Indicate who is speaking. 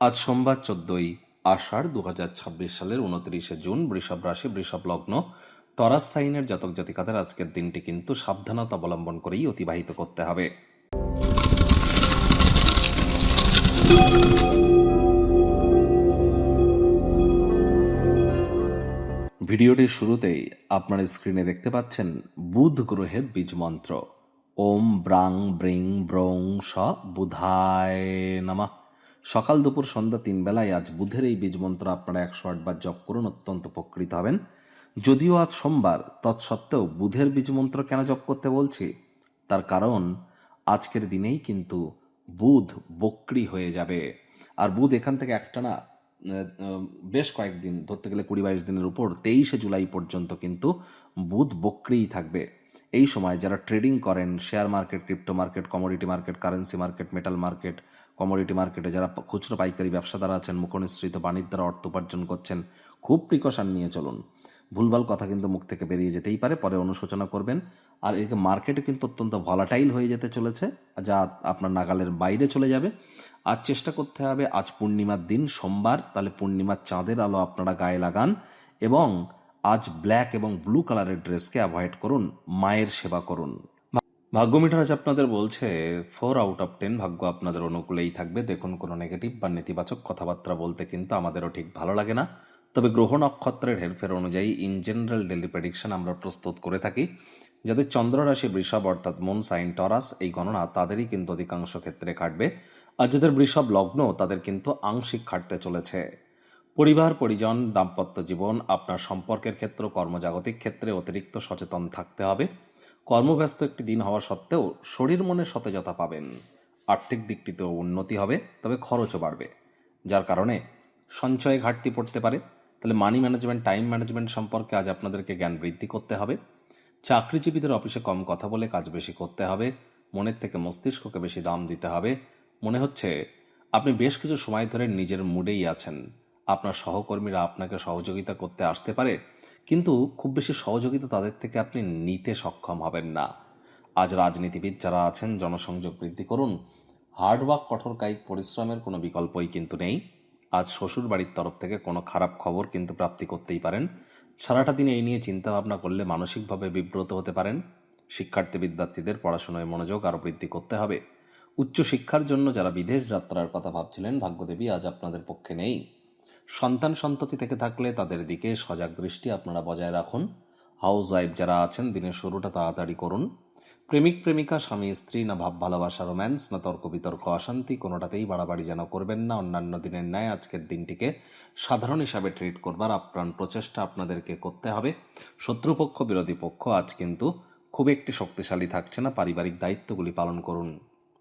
Speaker 1: আজ সোমবার 14ই আষাঢ় 2026 সালের 29শে জুন। বৃষভ রাশি, বৃষভ লগ্ন, টরাস সাইনের জাতক জাতিকাদের আজকের দিনটি কিন্তু সাবধানতা অবলম্বন করেই অতিবাহিত করতে হবে। ভিডিওটির শুরুতেই আপনার স্ক্রিনে দেখতে পাচ্ছেন বুধ গ্রহের বীজ মন্ত্র। ওম ব্রাং ব্রিং ব্রং স বুধায় নমঃ। সকাল দুপুর সন্ধ্যা 3 বেলায় আজ বুধের এই বীজ মন্ত্র আপনারা 108 বার জপ করুন, অত্যন্ত উপকৃত হবেন। যদিও আজ সোমবার, তৎসত্ত্বেও বুধের বীজ মন্ত্র কেন জপ করতে বলছি, তার কারণ আজকের দিনেই কিন্তু বুধ বক্রী হয়ে যাবে। আর বুধ এখান থেকে একটানা বেশ কয়েকদিন, ধরতে গেলে 20-22 দিনের উপর 23শে জুলাই পর্যন্ত কিন্তু বুধ বক্রীই থাকবে। এই সময় যারা ট্রেডিং করেন, share market, crypto market, commodity market, currency market, metal market, commodity মার্কেটে যারা খুচরো পাইকারি ব্যবসাদার আছেন, মুখনিসৃত বাণিজ্য দ্বারা অর্থ উপার্জন করছেন, খুব প্রিকশন নিয়ে চলুন। ভুলভাল কথা কিন্তু মুখ থেকে বেরিয়ে যেতেই পারে, পরে অনুশোচনা করবেন। আর এদিকে মার্কেটে কিন্তু অত্যন্ত ভলাটাইল হয়ে যেতে চলেছে, যা আপনার নাগালের বাইরে চলে যাবে। আজ চেষ্টা করতে হবে, আজ পূর্ণিমার দিন সোমবার, তাহলে পূর্ণিমার চাঁদের আলো আপনারা গায়ে লাগান এবং আজ ব্ল্যাক এবং ব্লু কালারের ড্রেসকে অ্যাভয়েড করুন, মায়ের সেবা করুন। ভাগ্য মিটার আজ আপনাদের বলছে 4 আউট অফ 10, ভাগ্য আপনাদের অনুকূলেই থাকবে। দেখুন, কোনো নেগেটিভ বা নেতিবাচক কথাবার্তা বলতে কিন্তু আমাদেরও ঠিক ভালো লাগে না, তবে গ্রহ নক্ষত্রের হেরফের অনুযায়ী ইন জেনারেল ডেলি প্রেডিকশন আমরা প্রস্তুত করে থাকি। যাদের চন্দ্র রাশি বৃষভ অর্থাৎ মুন সাইন টরাস, এই গণনা তাদেরই কিন্তু অধিকাংশ ক্ষেত্রে খাটবে। আর যাদের বৃষভ লগ্ন, তাদের কিন্তু আংশিক খাটতে চলেছে। পরিবার পরিজন, দাম্পত্য জীবন, আপনার সম্পর্কের ক্ষেত্র, কর্মজাগতিক ক্ষেত্রে অতিরিক্ত সচেতন থাকতে হবে। কর্মব্যস্ত একটি দিন হওয়া সত্ত্বেও শরীর মনে সতেজতা পাবেন। আর্থিক দিকটিতেও উন্নতি হবে, তবে খরচও বাড়বে, যার কারণে সঞ্চয়ে ঘাটতি পড়তে পারে। তাহলে মানি ম্যানেজমেন্ট, টাইম ম্যানেজমেন্ট সম্পর্কে আজ আপনাদেরকে জ্ঞান বৃদ্ধি করতে হবে। চাকরিজীবীদের অফিসে কম কথা বলে কাজ বেশি করতে হবে। মনের থেকে মস্তিষ্ককে বেশি দাম দিতে হবে। মনে হচ্ছে আপনি বেশ কিছু সময় ধরে নিজের মুডেই আছেন। আপনার সহকর্মীরা আপনাকে সহযোগিতা করতে আসতে পারে, কিন্তু খুব বেশি সহযোগিতা তাদের থেকে আপনি নিতে সক্ষম হবেন না। আজ রাজনীতিবিদ যারা আছেন, জনসংযোগ বৃদ্ধি করুন। হার্ডওয়ার্ক, কঠোর কায়িক পরিশ্রমের কোনো বিকল্পই কিন্তু নেই। আজ শ্বশুর বাড়ির তরফ থেকে কোনো খারাপ খবর কিন্তু প্রাপ্তি করতেই পারেন। সারাটা দিন এই নিয়ে চিন্তা ভাবনা করলে মানসিকভাবে বিব্রত হতে পারেন। শিক্ষার্থী বিদ্যার্থীদের পড়াশোনায় মনোযোগ আরও বৃদ্ধি করতে হবে। উচ্চশিক্ষার জন্য যারা বিদেশ যাত্রার কথা ভাবছিলেন, ভাগ্যদেবী আজ আপনাদের পক্ষে নেই। সন্তান সন্ততি থেকে থাকলে তাদের দিকে সজাগ দৃষ্টি আপনারা বজায় রাখুন। হাউস ওয়াইফ যারা আছেন, দিনের শুরুটা তাড়াতাড়ি করুন। প্রেমিক প্রেমিকা, স্বামী স্ত্রী, না ভাব ভালোবাসা রোম্যান্স, না তর্ক বিতর্ক অশান্তি, কোনোটাতেই বাড়াবাড়ি যেন করবেন না। অন্যান্য দিনের ন্যায় আজকের দিনটিকে সাধারণ হিসাবে ট্রিট করবার আপ্রাণ প্রচেষ্টা আপনাদেরকে করতে হবে। শত্রুপক্ষ, বিরোধী পক্ষ আজ কিন্তু খুব একটি শক্তিশালী থাকছে না। পারিবারিক দায়িত্বগুলি পালন করুন।